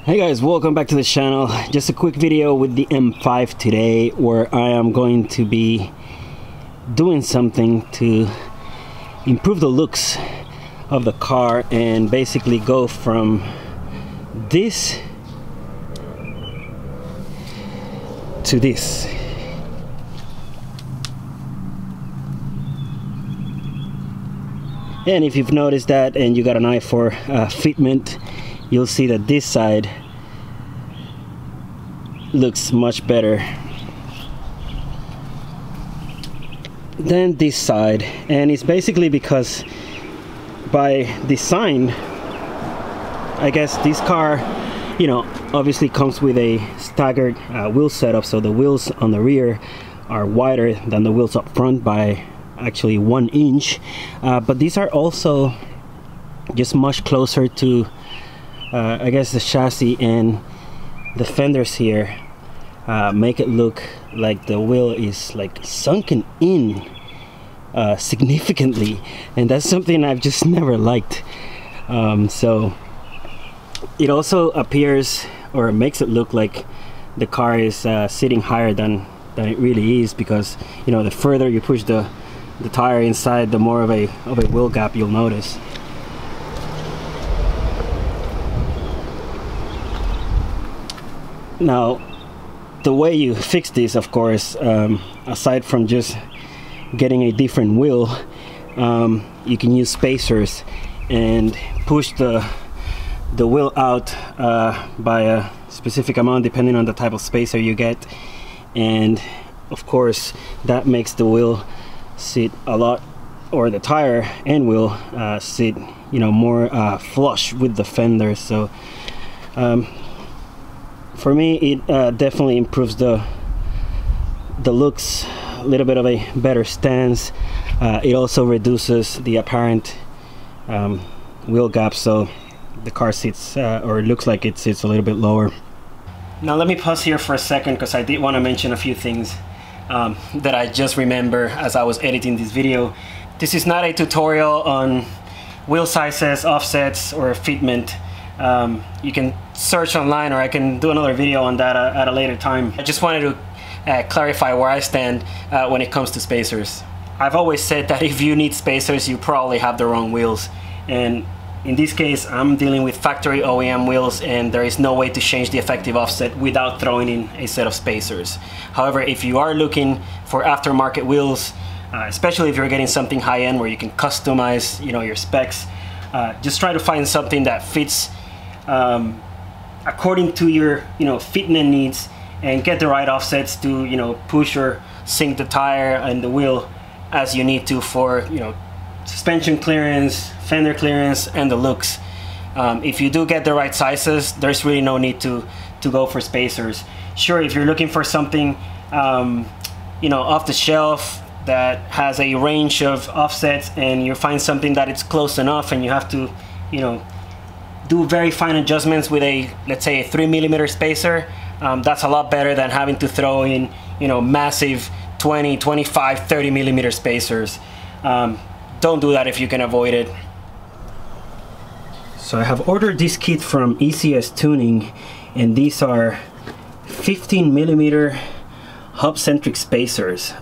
Hey guys, welcome back to the channel. Just a quick video with the M5 today, where I am going to be doing something to improve the looks of the car and basically go from this to this. And if you've noticed that and you got an eye for fitment, you'll see that this side looks much better than this side, and it's basically because by design, I guess this car, you know, obviously comes with a staggered wheel setup, so the wheels on the rear are wider than the wheels up front by actually 1 inch, but these are also just much closer to I guess the chassis, and the fenders here make it look like the wheel is like sunken in significantly, and that's something I've just never liked. So it also appears, or makes it look like the car is sitting higher than it really is, because you know, the further you push the tire inside, the more of a wheel gap you'll notice. Now, the way you fix this, of course, aside from just getting a different wheel, you can use spacers and push the wheel out by a specific amount depending on the type of spacer you get, and of course that makes the wheel sit a lot, or the tire and wheel sit, you know, more flush with the fenders. So for me, it definitely improves the looks, a little bit of a better stance. It also reduces the apparent wheel gap, so the car sits, or it looks like it sits a little bit lower. Now let me pause here for a second, because I did want to mention a few things that I just remember as I was editing this video. This is not a tutorial on wheel sizes, offsets, or fitment. You can search online, or I can do another video on that at a later time. I just wanted to clarify where I stand when it comes to spacers. I've always said that if you need spacers, you probably have the wrong wheels, and in this case I'm dealing with factory OEM wheels, and there is no way to change the effective offset without throwing in a set of spacers. However, if you are looking for aftermarket wheels, especially if you're getting something high-end where you can customize, you know, your specs, just try to find something that fits according to your, you know, fitment needs, and get the right offsets to, you know, push or sink the tire and the wheel as you need to for, you know, suspension clearance, fender clearance, and the looks. If you do get the right sizes, there's really no need to go for spacers. Sure, if you're looking for something you know, off the shelf that has a range of offsets, and you find something that it's close enough and you have to, you know, do very fine adjustments with a, let's say, a 3mm spacer, that's a lot better than having to throw in, you know, massive 20, 25, 30mm spacers. Don't do that if you can avoid it. So I have ordered this kit from ECS Tuning, and these are 15mm hub-centric spacers.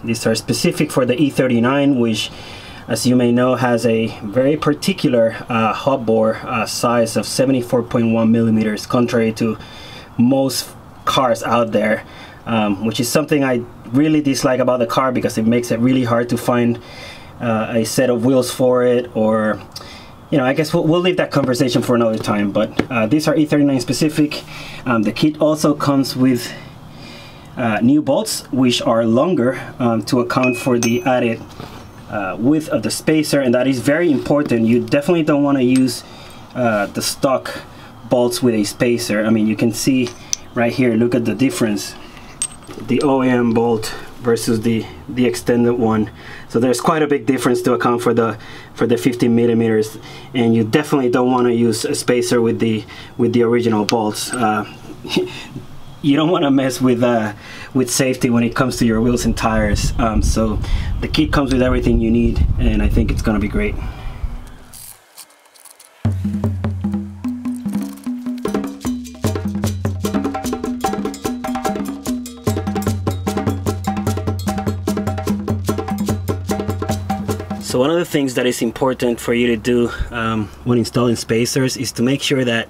These are specific for the E39, which, as you may know, has a very particular hub bore size of 74.1mm, contrary to most cars out there, which is something I really dislike about the car, because it makes it really hard to find a set of wheels for it, or, you know, I guess we'll leave that conversation for another time. But these are E39 specific. The kit also comes with new bolts, which are longer to account for the added width of the spacer, and that is very important. You definitely don't want to use the stock bolts with a spacer. I mean, you can see right here, look at the difference, the OEM bolt versus the extended one. So there's quite a big difference to account for the 15mm, and you definitely don't want to use a spacer with the original bolts. You don't want to mess with safety when it comes to your wheels and tires. So the kit comes with everything you need, and I think it's gonna be great. So one of the things that is important for you to do when installing spacers is to make sure that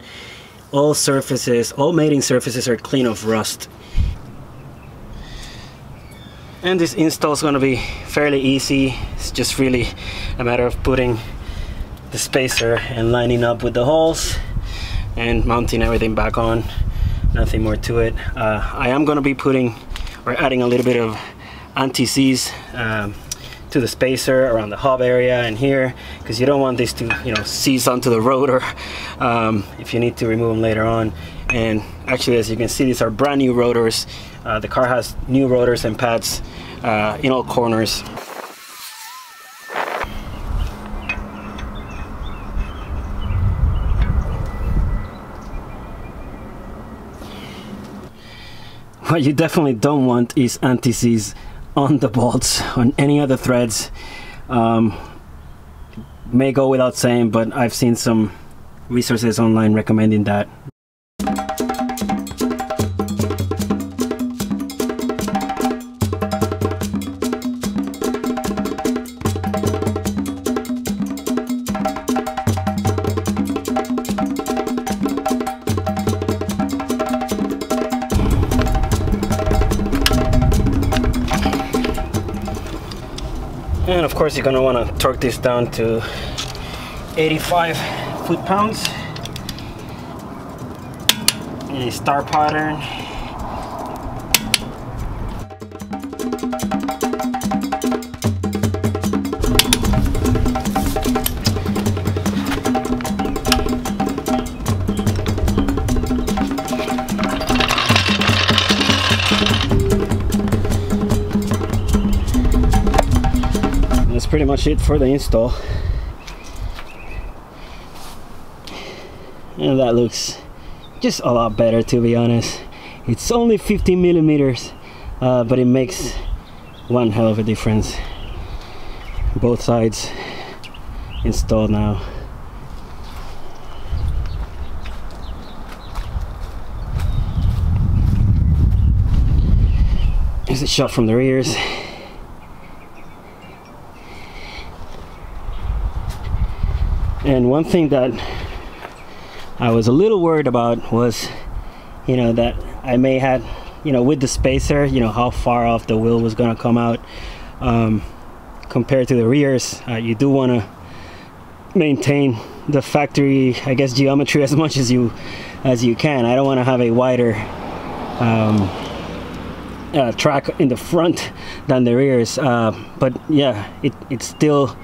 all surfaces, all mating surfaces are clean of rust. And this install is going to be fairly easy. It's just really a matter of putting the spacer and lining up with the holes and mounting everything back on. Nothing more to it. I am going to be putting or adding a little bit of anti-seize to the spacer around the hub area and here, because you don't want this to, you know, seize onto the rotor if you need to remove them later on. And actually, as you can see, these are brand new rotors. The car has new rotors and pads in all corners. What you definitely don't want is anti-seize on the bolts, on any other threads. May go without saying, but I've seen some resources online recommending that. And of course, you're going to want to torque this down to 85 foot-pounds in a star pattern. Pretty much it for the install, and that looks just a lot better, to be honest. It's only 15 millimeters, but it makes one hell of a difference. Both sides installed now. Here's a shot from the rears. And one thing that I was a little worried about was, you know, that I may have, you know, with the spacer, you know, how far off the wheel was going to come out compared to the rears. You do want to maintain the factory, I guess, geometry as much as you can. I don't want to have a wider track in the front than the rears, but yeah, it's still,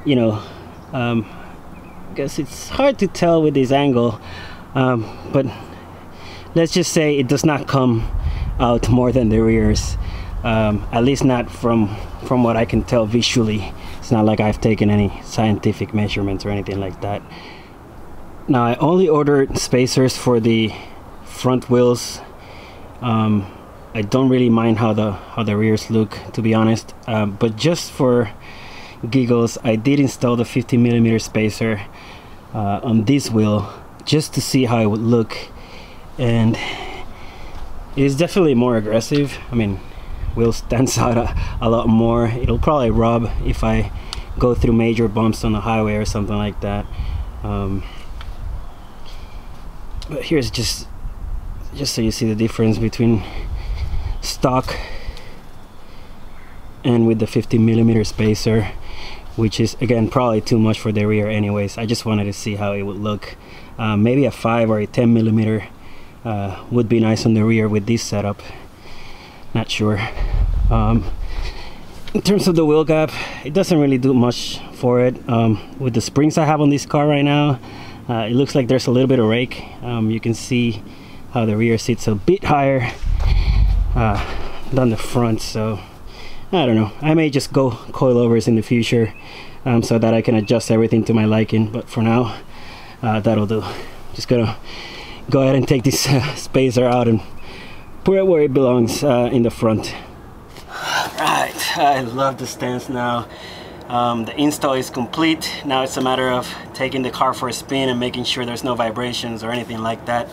you know, I guess it's hard to tell with this angle, but let's just say it does not come out more than the rears, at least not from what I can tell visually. It's not like I've taken any scientific measurements or anything like that. Now, I only ordered spacers for the front wheels. I don't really mind how the rears look, to be honest, but just for giggles, I did install the 50 millimeter spacer on this wheel just to see how it would look, and it is definitely more aggressive. I mean, wheel stands out a lot more. It'll probably rub if I go through major bumps on the highway or something like that. But here's just so you see the difference between stock and with the 50 millimeter spacer, which is again probably too much for the rear anyways. I just wanted to see how it would look. Maybe a 5 or a 10 millimeter would be nice on the rear with this setup. Not sure. In terms of the wheel gap, it doesn't really do much for it. With the springs I have on this car right now, it looks like there's a little bit of rake. You can see how the rear sits a bit higher than the front, so I don't know. I may just go coilovers in the future so that I can adjust everything to my liking, but for now that'll do. Just gonna go ahead and take this spacer out and put it where it belongs, in the front. Right, I love the stance now. The install is complete. Now it's a matter of taking the car for a spin and making sure there's no vibrations or anything like that.